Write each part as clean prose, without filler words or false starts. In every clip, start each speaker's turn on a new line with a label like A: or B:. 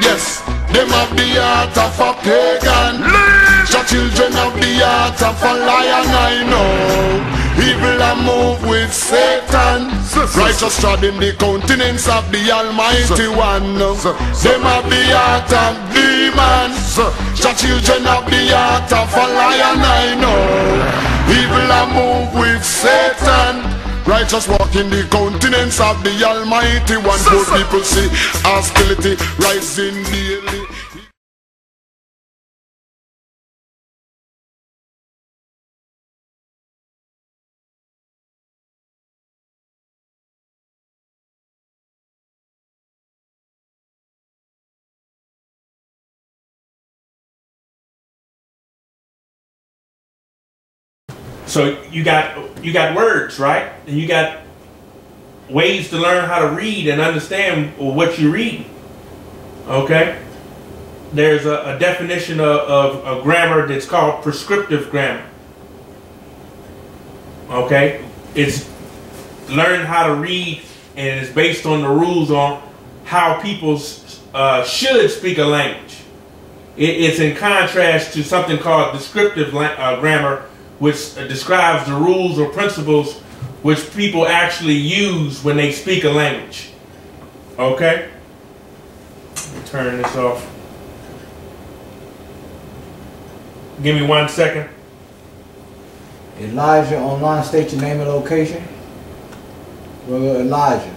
A: Yes, them have the heart of a pagan. The children have the heart of a lion, I know. Evil and move with Satan. Righteous treading the countenance of the Almighty One. Them have the heart of demons. The children have the heart of a lion, I know. Evil and move with Satan. Righteous walk in the countenance of the Almighty One. Poor people see hostility rising daily.
B: So you got words, right? And you got ways to learn how to read and understand what you read. Okay? There's a definition of grammar that's called prescriptive grammar. Okay? It's learn how to read, and it's based on the rules on how people should speak a language. It's in contrast to something called descriptive grammar, which describes the rules or principles which people actually use when they speak a language. Okay? Let me turn this off. Give me 1 second.
C: Elijah online, state your name and location. Brother Elijah.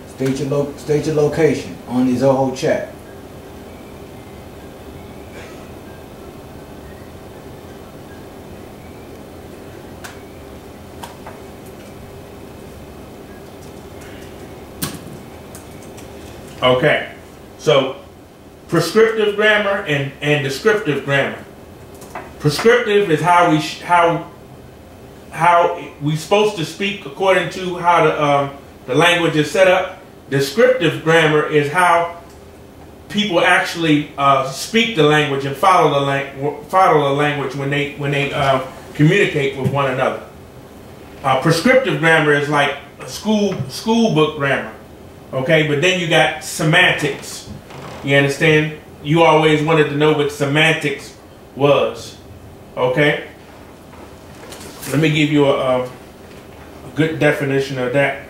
C: State your location on the Zoho chat.
B: Okay, so prescriptive grammar and descriptive grammar. Prescriptive is how we supposed to speak according to how the language is set up. Descriptive grammar is how people actually speak the language and follow the language when they communicate with one another. Prescriptive grammar is like a school book grammar. Okay, but then you got semantics. You understand? You always wanted to know what semantics was. Okay? Let me give you a good definition of that.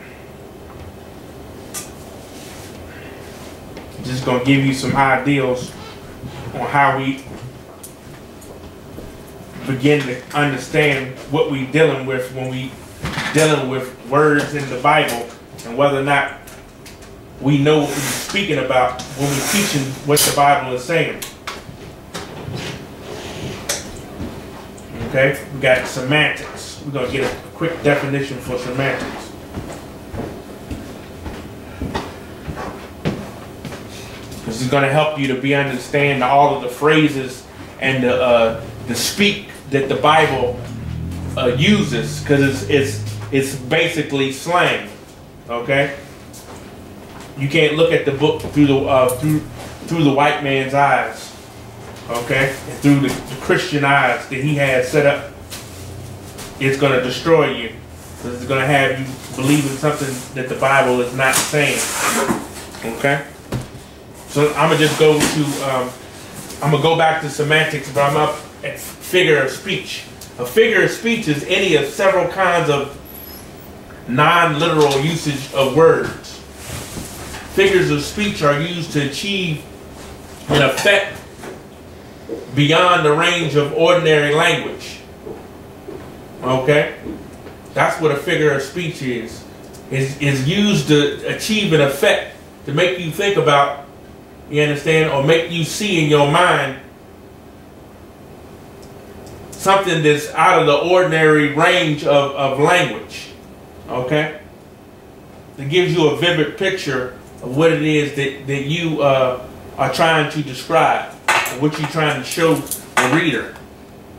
B: Just going to give you some ideals on how we begin to understand what we're dealing with when we dealing with words in the Bible, and whether or not we know what we're speaking about when we're teaching what the Bible is saying. Okay, we got semantics. We're going to get a quick definition for semantics. This is going to help you to understand all of the phrases and the speak that the Bible uses, because it's basically slang. Okay. You can't look at the book through the white man's eyes, okay, and through the Christian eyes that he has set up. It's going to destroy you, because it's going to have you believing something that the Bible is not saying. Okay, so I'm gonna just go to I'm gonna go back to semantics, but I'm up at figure of speech. A figure of speech is any of several kinds of non-literal usage of words. Figures of speech are used to achieve an effect beyond the range of ordinary language. Okay? That's what a figure of speech is. Is used to achieve an effect, to make you think about, you understand, or make you see in your mind something that's out of the ordinary range of language. Okay? It gives you a vivid picture of what it is that you are trying to describe, or what you're trying to show the reader.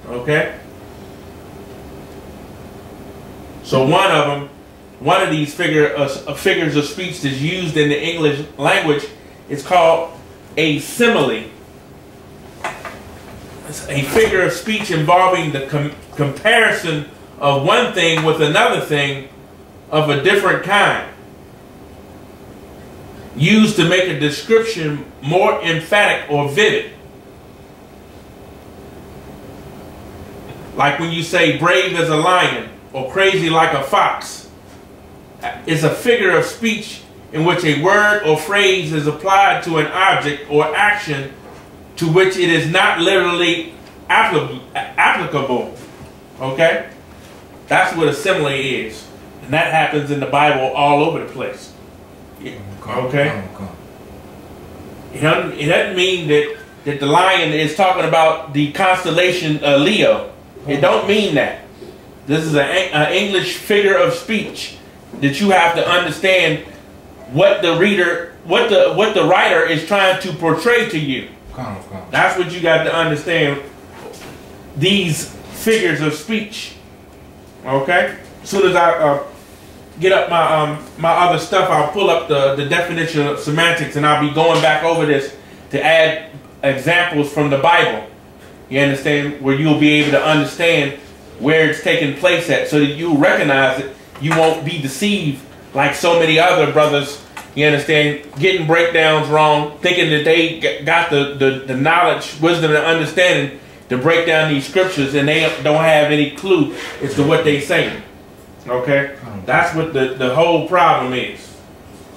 B: Okay? So one of these figures of speech that's used in the English language is called a simile. It's a figure of speech involving the comparison of one thing with another thing of a different kind. used to make a description more emphatic or vivid. Like when you say brave as a lion or crazy like a fox. It's a figure of speech in which a word or phrase is applied to an object or action to which it is not literally applicable. Okay? That's what a simile is. And that happens in the Bible all over the place. Okay? It doesn't mean that the lion is talking about the constellation Leo. It don't mean that. This is an English figure of speech that you have to understand what the reader, what the writer is trying to portray to you. That's what you got to understand. These figures of speech. Okay. As soon as I get up my other stuff, I'll pull up the definition of semantics, and I'll be going back over this to add examples from the Bible. You understand? Where you'll be able to understand where it's taking place at, so that you recognize it. You won't be deceived like so many other brothers, you understand, getting breakdowns wrong, thinking that they got the knowledge, wisdom, and understanding to break down these scriptures, and they don't have any clue as to what they're saying. Okay? That's what the whole problem is.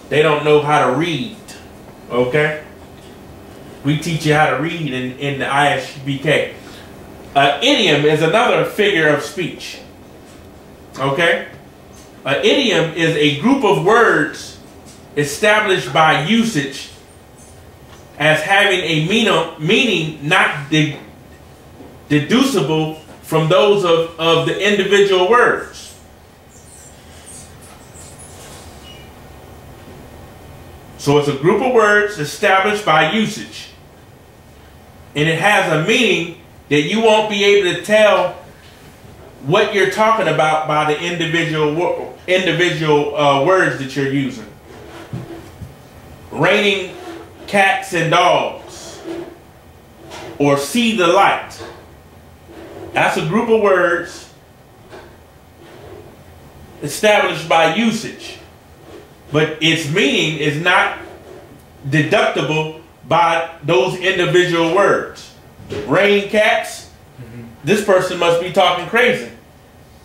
B: They don't know how to read. Okay? We teach you how to read in the I.S.U.P.K. Idiom is another figure of speech. Okay? An idiom is a group of words established by usage as having a meaning not deducible from those of the individual words. So it's a group of words established by usage, and it has a meaning that you won't be able to tell what you're talking about by the individual words that you're using. Raining cats and dogs, or see the light. That's a group of words established by usage, but its meaning is not deductible by those individual words. Raining cats, this person must be talking crazy.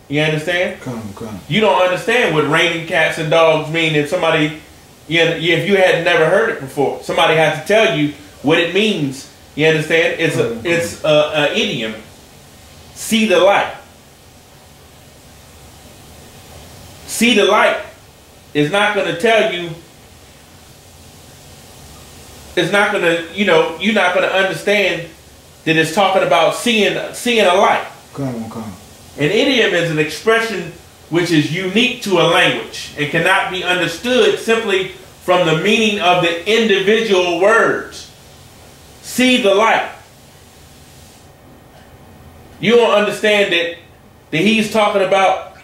B: You understand?
C: Come.
B: You don't understand what raining cats and dogs mean. If somebody, if you had never heard it before, somebody has to tell you what it means. You understand? It's a idiom. See the light. See the light is not going to tell you. It's not going to, you're not going to understand that it's talking about seeing a light.
C: Come.
B: An idiom is an expression which is unique to a language and cannot be understood simply from the meaning of the individual words. See the light. You don't understand that he's talking about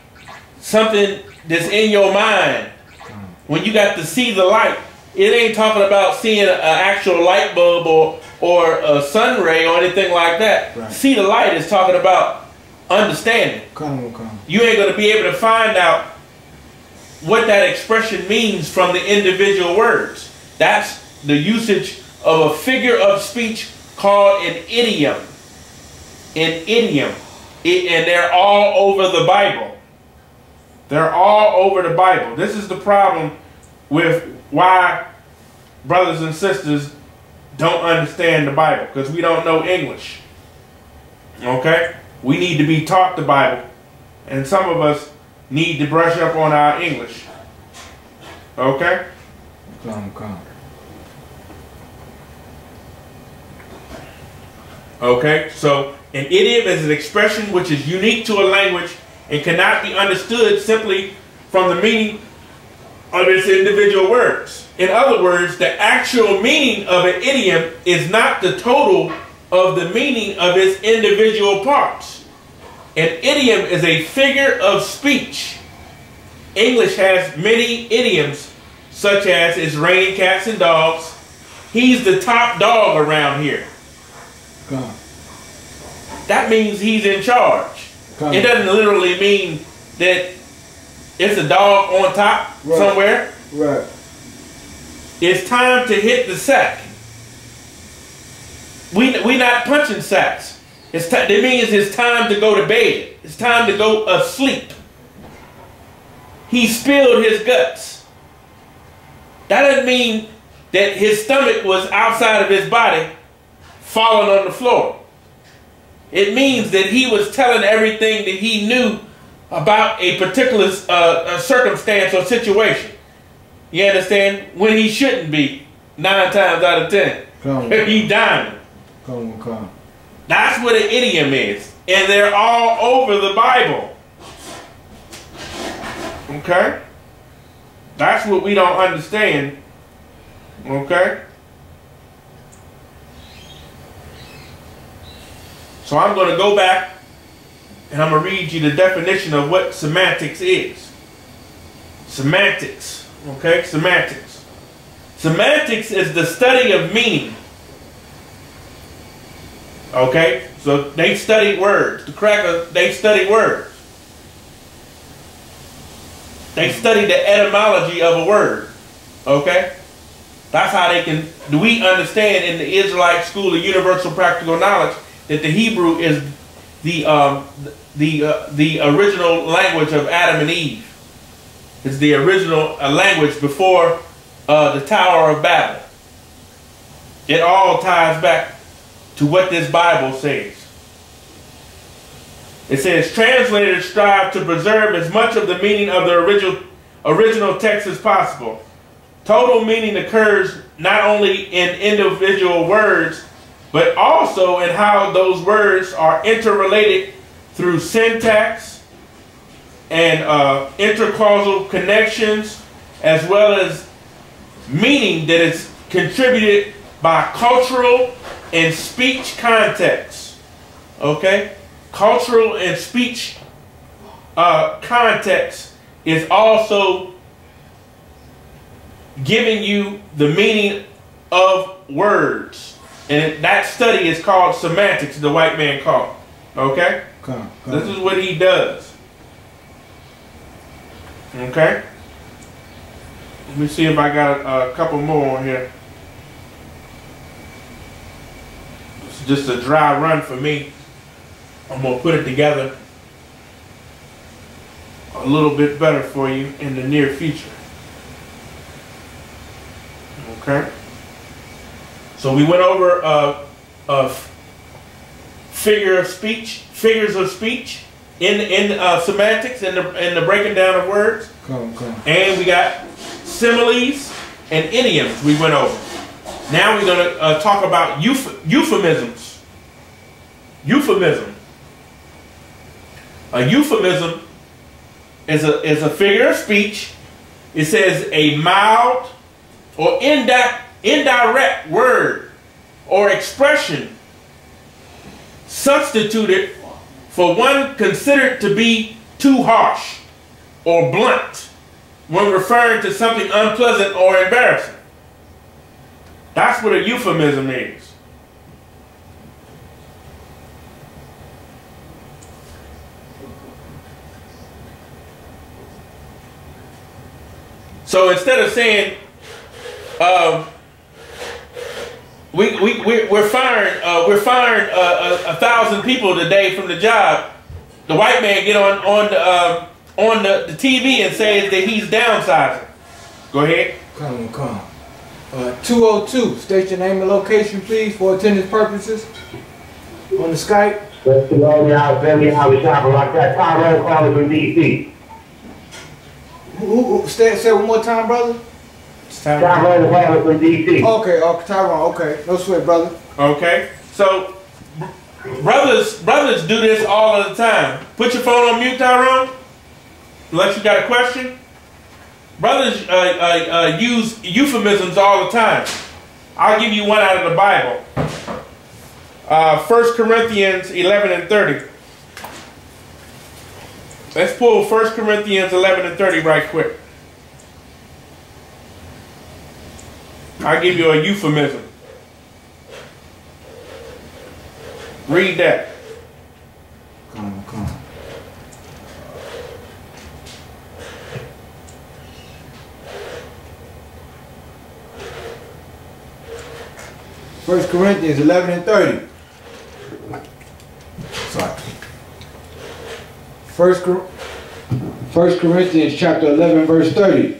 B: something that's in your mind. When you got to see the light, it ain't talking about seeing an actual light bulb or a sun ray or anything like that.
C: Right. See
B: the light is talking about understanding.
C: Come.
B: You ain't going to be able to find out what that expression means from the individual words. That's the usage of a figure of speech called an idiom. An idiom. And they're all over the Bible. They're all over the Bible. This is the problem with why brothers and sisters don't understand the Bible, because we don't know English. Okay? We need to be taught the Bible, and some of us need to brush up on our English. Okay?
C: Come.
B: Okay, so an idiom is an expression which is unique to a language and cannot be understood simply from the meaning of its individual words. In other words, the actual meaning of an idiom is not the total of the meaning of its individual parts. An idiom is a figure of speech. English has many idioms, such as it's raining cats and dogs. He's the top dog around here.
C: Come.
B: That means he's in charge.
C: Come.
B: It doesn't literally mean that it's a dog on top somewhere.
C: Right.
B: it's time to hit the sack. We not punching sacks. That means it's time to go to bed. It's time to go asleep. He spilled his guts. That doesn't mean that his stomach was outside of his body falling on the floor. It means that he was telling everything that he knew about a particular circumstance or situation. You understand? When he shouldn't be, 9 times out of 10. He dying.
C: Come.
B: That's what an idiom is. And they're all over the Bible. Okay? That's what we don't understand. Okay? So I'm going to go back and I'm going to read you the definition of what semantics is. Semantics. Okay? Semantics. Semantics is the study of meaning. Okay? So they study words. The crackers, they study words. They study the etymology of a word. Okay? That's how they can, we understand in the Israelite school of universal practical knowledge that the Hebrew is the original language of Adam and Eve. It's the original language before the Tower of Babel. It all ties back to what this Bible says. It says, translators strive to preserve as much of the meaning of the original text as possible. Total meaning occurs not only in individual words, but also in how those words are interrelated through syntax and intercausal connections, as well as meaning that is contributed by cultural and speech context. Okay? Cultural and speech context is also giving you the meaning of words. And that study is called semantics, the white man called. Okay? This is what he does. Okay? Let me see if I got a couple more on here. It's just a dry run for me. I'm going to put it together a little bit better for you in the near future. Okay? So we went over figures of speech in semantics and the breaking down of words. And we got similes and idioms we went over. Now we're going to talk about euphemisms. Euphemism. A euphemism is a figure of speech. It says a mild or indirect word or expression substituted for one considered to be too harsh or blunt when referring to something unpleasant or embarrassing. That's what a euphemism is. So instead of saying we're firing 1,000 people today from the job, the white man get on the TV and says that he's downsizing. Go ahead.
C: Come. 202. State your name and location, please, for attendance purposes. On the Skype.
D: Let's go on y'all, family. I was shopping like that. Tyrone calling from DC.
C: Say one more time, brother.
D: Tyrone calling from DC.
C: Okay, Tyrone. Okay, no sweat, brother.
B: Okay, so brothers do this all of the time. Put your phone on mute, Tyrone. Unless you got a question. Brothers use euphemisms all the time. I'll give you one out of the Bible. 1 Corinthians 11 and 30. Let's pull 1 Corinthians 11 and 30 right quick. I'll give you a euphemism. Read that.
C: Come. 1 Corinthians 11 and 30. Sorry. 1 Corinthians chapter 11 verse 30.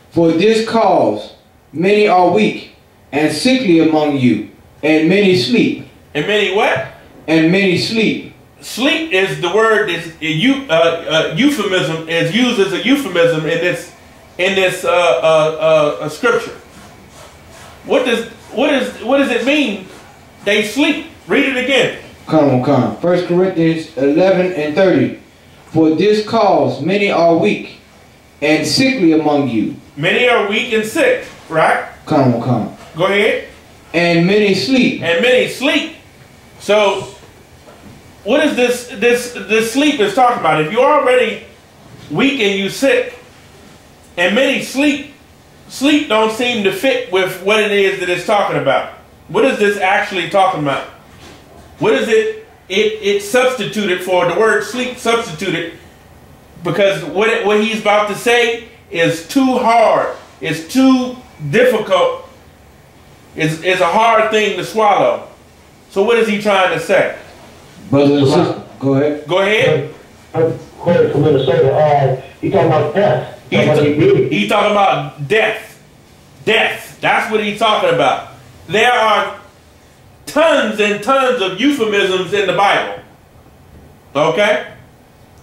C: For this cause many are weak and sickly among you, and many sleep.
B: And many what?
C: And many sleep.
B: Sleep is the word that's euphemism, is used as a euphemism in this scripture. What does it mean? They sleep. Read it again.
C: Come on. 1 Corinthians 11 and 30. For this cause many are weak and sickly among you.
B: Many are weak and sick, right?
C: Come on.
B: Go ahead.
C: And many sleep.
B: And many sleep. So, what is this sleep is talking about? If you're already weak and you sick, and many sleep don't seem to fit with what it is that it's talking about. What is this actually talking about? What is it? It's substituted for the word sleep, substituted, because what he's about to say is too hard. It's too difficult. It's a hard thing to swallow. So what is he trying to say?
C: Brother and sister, go ahead.
B: Go ahead.
D: According to Minnesota, he's talking about death.
B: He's talking about death. Death. That's what he's talking about. There are tons and tons of euphemisms in the Bible. Okay?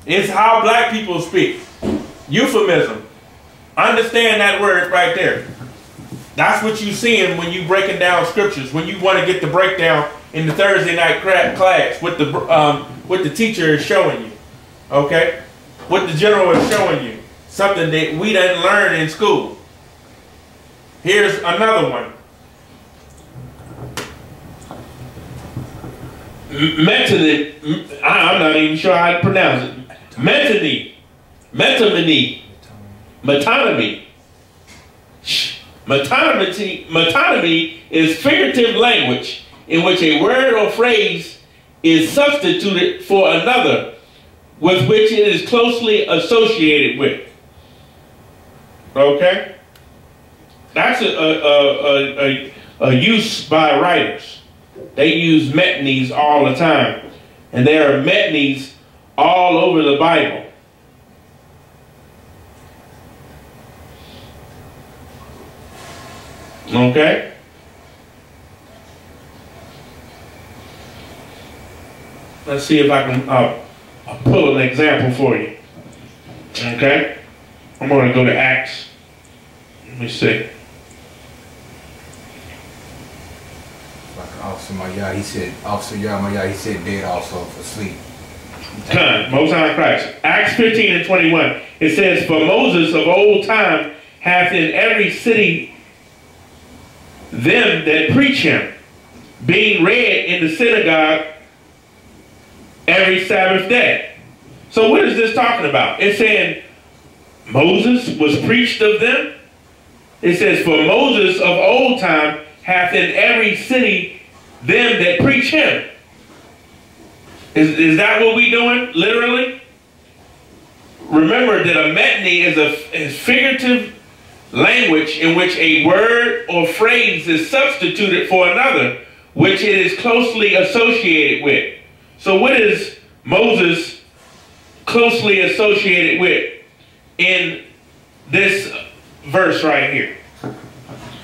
B: It's how black people speak. Euphemism. Understand that word right there. That's what you're seeing when you're breaking down scriptures. When you want to get the breakdown in the Thursday night class, what the teacher is showing you. Okay? What the general is showing you. Something that we didn't learn in school. Here's another one. Metony. I'm not even sure how to pronounce it. Metony. Metonymy. Metonymy. Metonymy is figurative language in which a word or phrase is substituted for another with which it is closely associated with. Okay? That's a use by writers. They use metonies all the time. And there are metonies all over the Bible. Okay? Let's see if I can pull an example for you. Okay? I'm going to go to Acts. Let me see.
C: Like Officer Maya, he said dead also for sleep.
B: Most High Christ. Acts 15 and 21. It says, for Moses of old time hath in every city them that preach him, being read in the synagogue every Sabbath day. So what is this talking about? It's saying Moses was preached of them. It says, for Moses of old time hath in every city them that preach him. Is that what we doing, literally? Remember that a metony is figurative language in which a word or phrase is substituted for another, which it is closely associated with. So what is Moses closely associated with in this verse right here?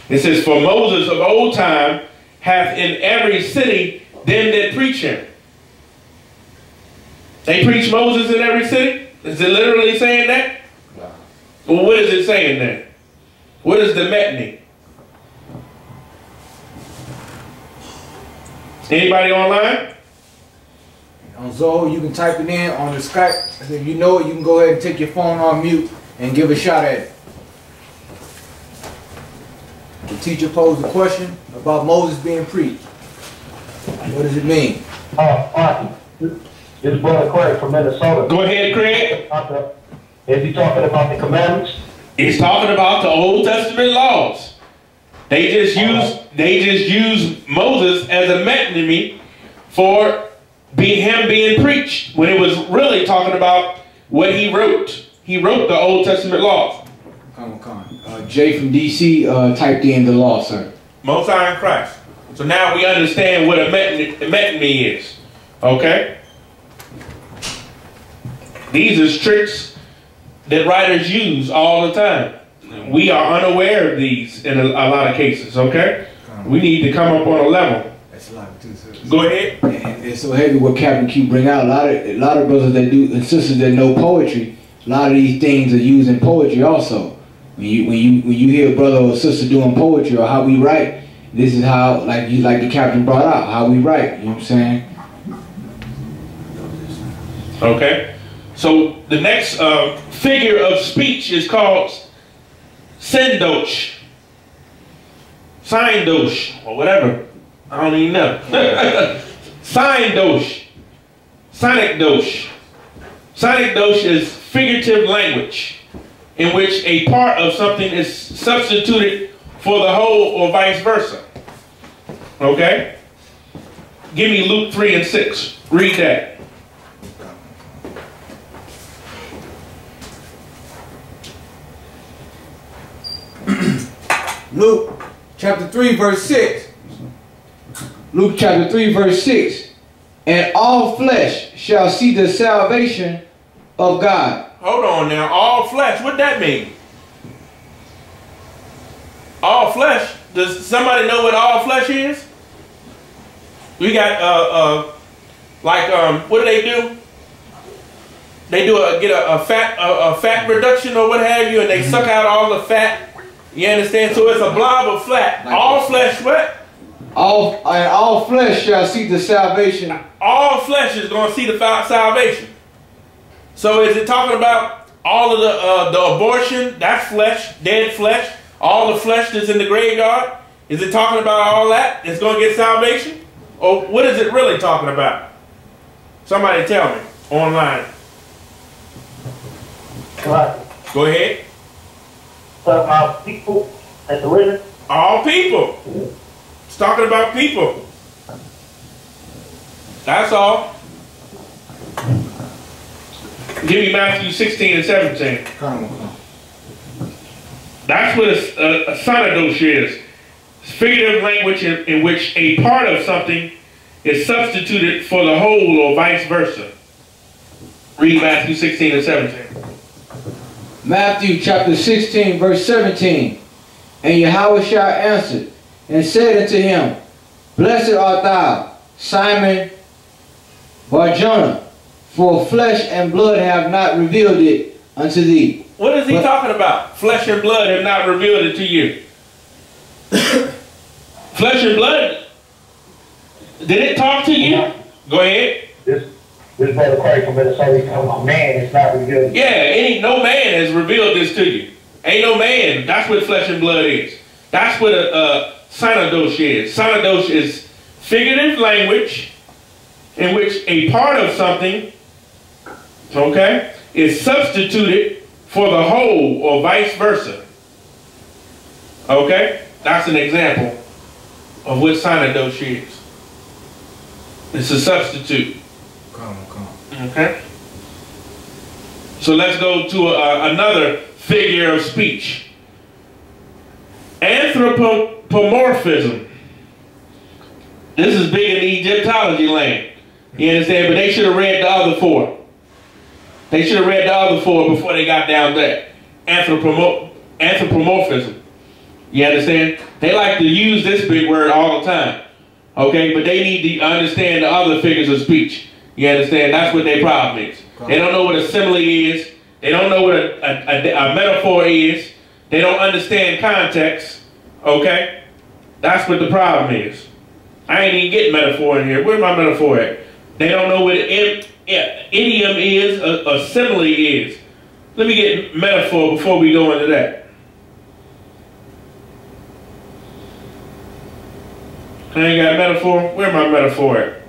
B: It says, for Moses of old time hath in every city them that preach him. They preach Moses in every city? Is it literally saying that? No. Well, what is it saying then? What is the metony? Anybody online?
C: On Zoho, you can type it in on the Skype. If you know it, you can go ahead and take your phone on mute and give a shot at it. The teacher posed a question about Moses being preached. What does it mean?
D: This brother Craig from Minnesota.
B: Go ahead, Craig.
D: Is he talking about the commandments?
B: He's talking about the Old Testament laws. They just use Moses as a metonymy for him being preached, when it was really talking about what he wrote. He wrote the Old Testament laws.
C: Jay from DC typed in the law, sir.
B: Most High in Christ. So now we understand what a metonymy is. Okay? These are tricks that writers use all the time. We are unaware of these in a lot of cases, okay? We need to come up on a level.
C: That's a lot too, sir.
B: Go ahead.
C: And it's so heavy what Captain Q bring out. A lot of brothers that do and sisters that know poetry, a lot of these things are used in poetry also. When you hear a brother or sister doing poetry or how we write, this is how like the captain brought out, how we write, you know what I'm saying?
B: Okay. So the next figure of speech is called Sendosh, Sindosh, or whatever. I don't even know. Sindosh, Sonic dosh. Sonic dosh is figurative language in which a part of something is substituted for the whole or vice versa. Okay? Give me Luke 3:6. Read that.
C: Luke chapter 3 verse 6. Luke chapter 3 verse 6. And all flesh shall see the salvation of God.
B: Hold on now. All flesh. What that mean? All flesh. Does somebody know what all flesh is? We got what do they do? They do get a fat reduction or what have you, and they suck out all the fat. You understand? So it's a blob of fat. Like all flesh, what?
C: All flesh shall see the salvation.
B: All flesh is going to see the salvation. So is it talking about all of the abortion? That's flesh, dead flesh. All the flesh that's in the graveyard. Is it talking about all that? It's going to get salvation? Or what is it really talking about? Somebody tell me online.
D: Right.
B: Go ahead.
D: Talking about people at the living.
B: All people. It's talking about people. That's all. Give me Matthew 16 and 17.
C: Come on.
B: That's what a sonadosh is. It's figurative language in which a part of something is substituted for the whole or vice versa. Read Matthew 16 and 17.
C: Matthew chapter 16 verse 17. And Yahweh answered and said unto him, Blessed art thou, Simon Bar-Jonah, for flesh and blood have not revealed it unto thee.
B: What is he talking about? Flesh and blood have not revealed it to you. Flesh and blood, did it talk to you? Go ahead.
D: This brother Christ from Minnesota, he's talking about man, it's not revealed.
B: Yeah, no man has revealed this to you. Ain't no man. That's what flesh and blood is. That's what a sonadosh is. Sonadosh is figurative language in which a part of something, okay, is substituted for the whole or vice versa. Okay? That's an example of what sonadosh is. It's a substitute.
C: Come.
B: Okay? So let's go to another figure of speech. Anthropomorphism. This is big in the Egyptology land. You understand? But they should have read the other four. They should have read the other four before they got down there. Anthropomorphism. You understand? They like to use this big word all the time. Okay? But they need to understand the other figures of speech. You understand? That's what their problem is. They don't know what a simile is. They don't know what a metaphor is. They don't understand context. Okay? That's what the problem is. I ain't even getting metaphor in here. Where's my metaphor at? They don't know what idiom is, a simile is. Let me get metaphor before we go into that. I ain't got metaphor. Where my metaphor at?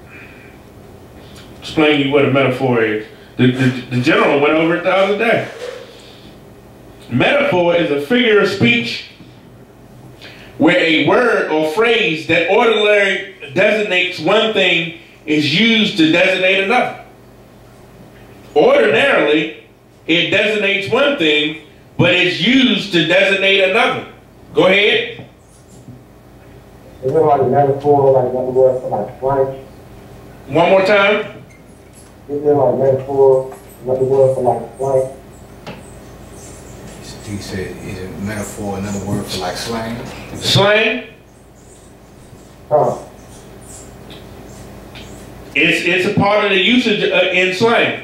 B: Explain to you what a metaphor is. The general went over it the other day. Metaphor is a figure of speech where a word or phrase that ordinarily designates one thing is used to designate another. Ordinarily, it designates one thing, but it's used to designate another. Go ahead.
D: Is it like a metaphor, like another word for like slang?
B: One more time.
D: Is there like metaphor, another word for like slang?
C: He said, is it metaphor, another word for like slang?
B: Slang.
D: Huh.
B: It's a part of the usage in slang.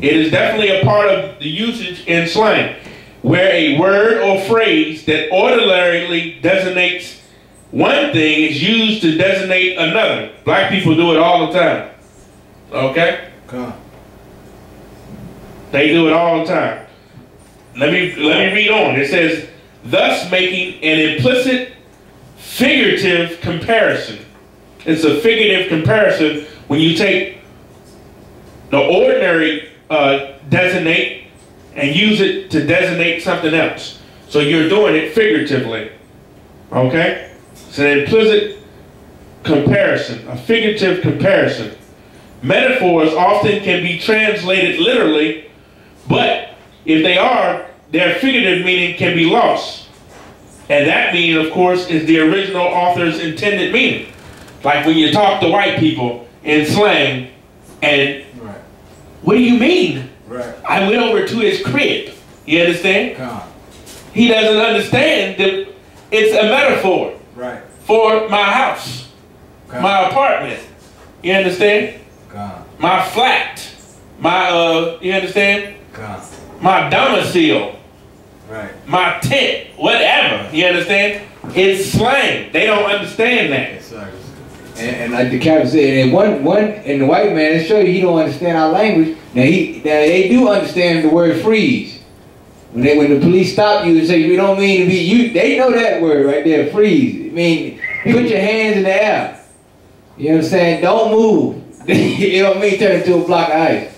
B: It is definitely a part of the usage in slang, where a word or phrase that ordinarily designates one thing is used to designate another. Black people do it all the time. Okay?
C: Come.
B: They do it all the time. Let me read on. It says, thus making an implicit figurative comparison. It's a figurative comparison when you take the ordinary designate and use it to designate something else. So you're doing it figuratively. Okay? It's an implicit comparison, a figurative comparison. Metaphors often can be translated literally, but if they are, their figurative meaning can be lost. And that meaning, of course, is the original author's intended meaning. Like when you talk to white people in slang, and
C: right.
B: What do you mean?
C: Right.
B: I went over to his crib. You understand?
C: Come.
B: He doesn't understand that it's a metaphor.
C: Right.
B: For my house,
C: Come.
B: my apartment. You understand?
C: Come.
B: My flat, my you understand?
C: Come.
B: My domicile,
C: right.
B: My tent, whatever. You understand? It's slang. They don't understand that.
C: And like the captain said, and the white man, it show you he don't understand our language. Now they do understand the word freeze. When the police stop you and say you don't mean to be you, they know that word right there, freeze. I mean, put your hands in the air. You know what I'm saying? Don't move. You don't mean turn into a block of ice.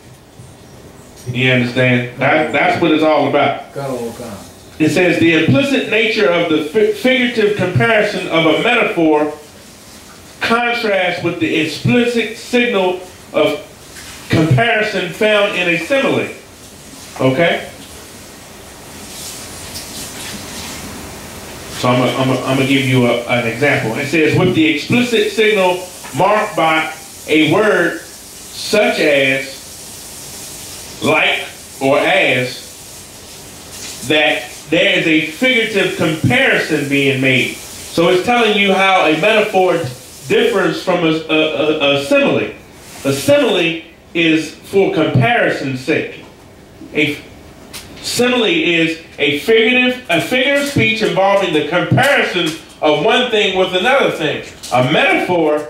B: You understand? That's what it's all about.
C: Come.
B: It says the implicit nature of the figurative comparison of a metaphor contrasts with the explicit signal of comparison found in a simile. Okay? So I'm gonna give you an example. It says, with the explicit signal marked by a word such as, like, or as, that there is a figurative comparison being made. So it's telling you how a metaphor differs from a simile. A simile is for comparison's sake. A simile is a figure of speech involving the comparison of one thing with another thing. A metaphor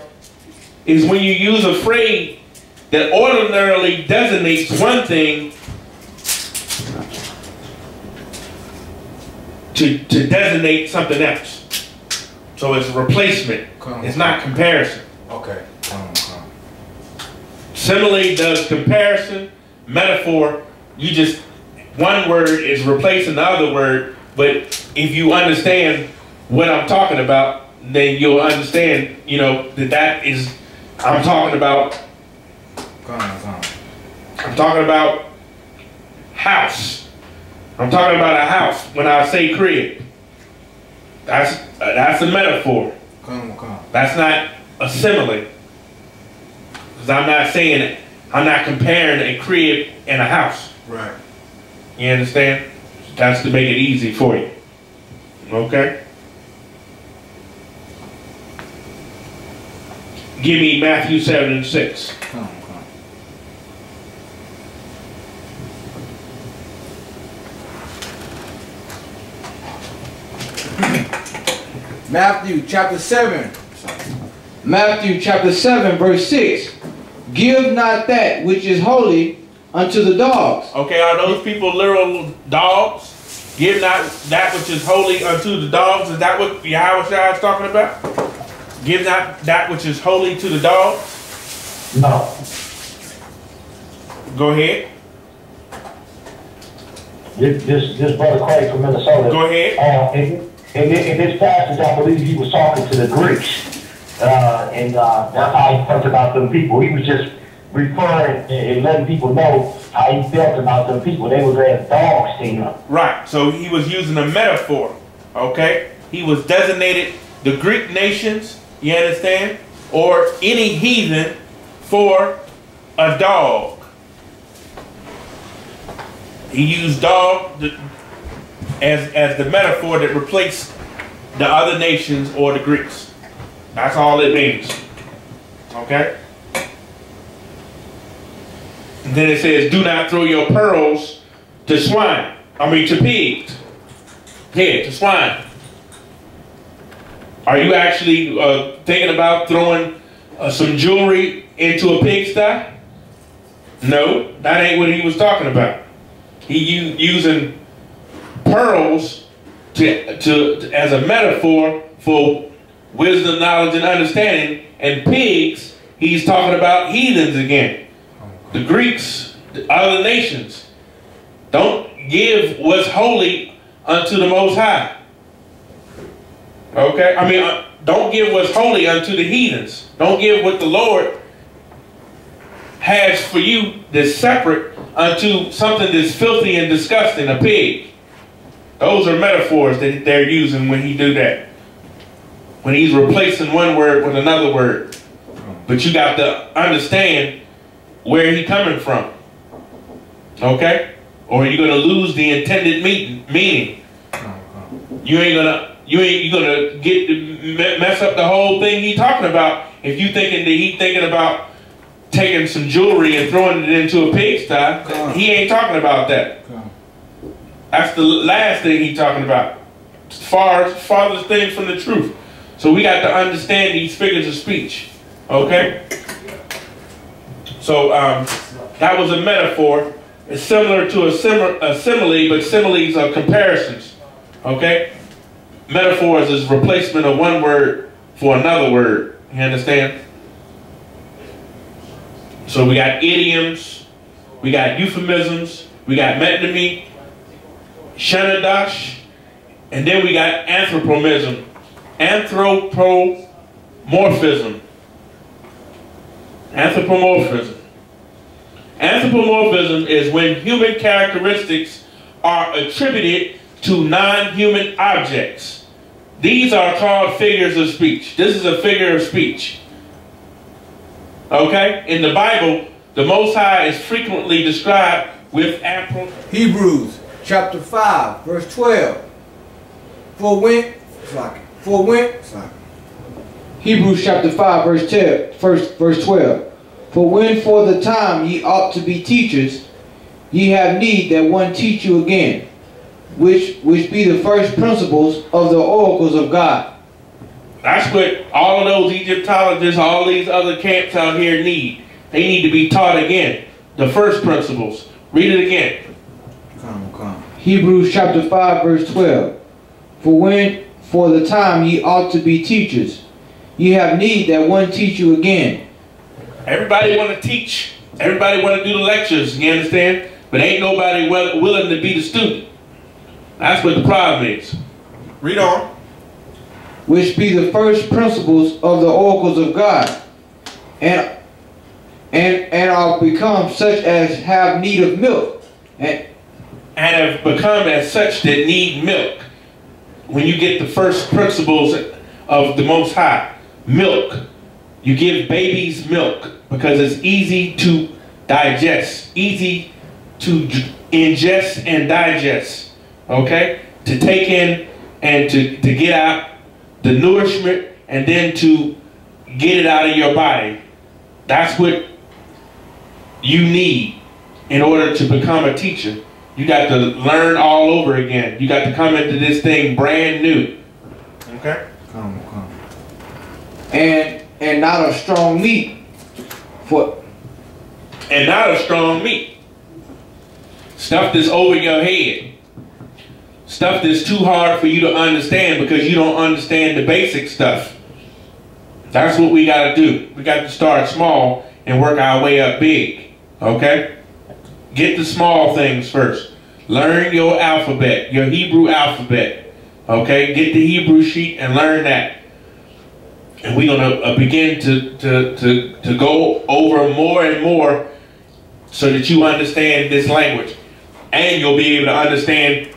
B: is when you use a phrase that ordinarily designates one thing to designate something else. So it's replacement. It's not comparison.
C: Okay.
B: Simile does comparison. Metaphor, one word is replacing the other word, but if you understand what I'm talking about, then you'll understand, that is, I'm talking about house. I'm talking about a house when I say crib. That's a metaphor. That's not a simile. Because I'm not saying it. I'm not comparing a crib and a house.
C: Right.
B: You understand? That's to make it easy for you. Okay? Give me Matthew 7:6.
C: Matthew chapter 7. Matthew chapter 7 verse 6. Give not that which is holy unto the dogs.
B: Okay, are those people literal dogs? Give not that which is holy unto the dogs. Is that what Yahawashi is talking about? Give not that which is holy to the dogs?
D: No.
B: Go ahead.
D: This brother Craig from Minnesota.
B: Go ahead.
D: In this passage, I believe he was talking to the Greeks. And that's how he felt about them people. He was just referring and letting people know how he felt about them people. They were as dogs to him.
B: Right. So he was using a metaphor. Okay? He was designated the Greek nations You understand? Or any heathen for a dog. He used dog as the metaphor that replaced the other nations or the Greeks. That's all it means. Okay? And then it says, do not throw your pearls to swine. I mean to pigs. Yeah, to swine. Are you actually thinking about throwing some jewelry into a pigsty? No, that ain't what he was talking about. He using pearls as a metaphor for wisdom, knowledge, and understanding. And pigs, he's talking about heathens again. The Greeks, the other nations. Don't give what's holy unto the Most High. Okay? I mean, don't give what's holy unto the heathens. Don't give what the Lord has for you that's separate unto something that's filthy and disgusting, a pig. Those are metaphors that they're using when he do that. When he's replacing one word with another word. But you got to understand where he's coming from. Okay? Or you're going to lose the intended meaning. You're gonna mess up the whole thing he's talking about if you thinking that he's thinking about taking some jewelry and throwing it into a pigsty. He ain't talking about that. That's the last thing he's talking about. Farthest thing from the truth. So we got to understand these figures of speech. Okay? So that was a metaphor. It's similar to a simile, but similes are comparisons. Okay? Metaphors is replacement of one word for another word. You understand? So we got idioms, we got euphemisms, we got metonymy, Qadash, and then we got anthropomorphism. Anthropomorphism. Anthropomorphism is when human characteristics are attributed to non-human objects. These are called figures of speech. This is a figure of speech. Okay? In the Bible, the Most High is frequently described with
C: Hebrews chapter 5, verse 12. Hebrews chapter 5, verse 12. For when for the time ye ought to be teachers, ye have need that one teach you again, which be the first principles of the oracles of God.
B: That's what all of those Egyptologists, all these other camps out here need. They need to be taught again. The first principles. Read it again.
C: Hebrews chapter 5, verse 12. For when for the time ye ought to be teachers, ye have need that one teach you again.
B: Everybody want to teach. Everybody want to do the lectures. You understand? But ain't nobody willing to be the student. That's what the problem is. Read on.
C: Which be the first principles of the oracles of God, and are become such as have need of milk,
B: and have become as such that need milk. When you get the first principles of the Most High, milk, you give babies milk because it's easy to digest, easy to ingest and digest. Okay, to take in and to get out the nourishment and then to get it out of your body. That's what you need in order to become a teacher. You got to learn all over again. You got to come into this thing brand new. Okay?
C: Come. And not a strong meat.
B: And not a strong meat. Stuff that's over your head. Stuff that's too hard for you to understand because you don't understand the basic stuff. That's what we got to do. We got to start small and work our way up big. Okay? Get the small things first. Learn your alphabet, your Hebrew alphabet. Okay? Get the Hebrew sheet and learn that. And we're going to begin to go over more and more so that you understand this language. And you'll be able to understand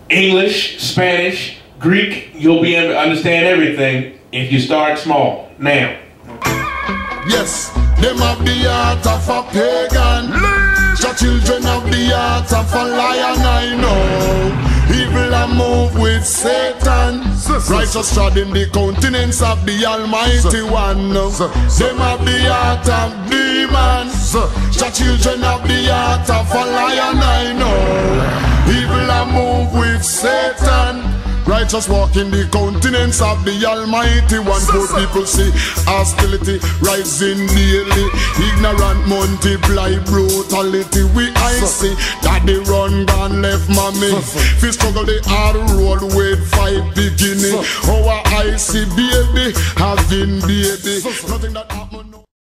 B: English, Spanish, Greek. You'll be able to understand everything If you start small. Now.
A: Yes, them have the heart of a pagan. The children have the heart of a lion, I know. Evil and move with Satan. Righteous trod in the countenance of the Almighty One. Them have the heart of demons. The children have the heart of a lion, I know. Evil and move with Satan. Righteous walk in the countenance of the Almighty One. Good people see hostility rising daily. Ignorant multiply brutality. I see that they run gone left mommy. Fi struggle the hard road with fight beginning. Our I see baby having baby. Nothing that happen.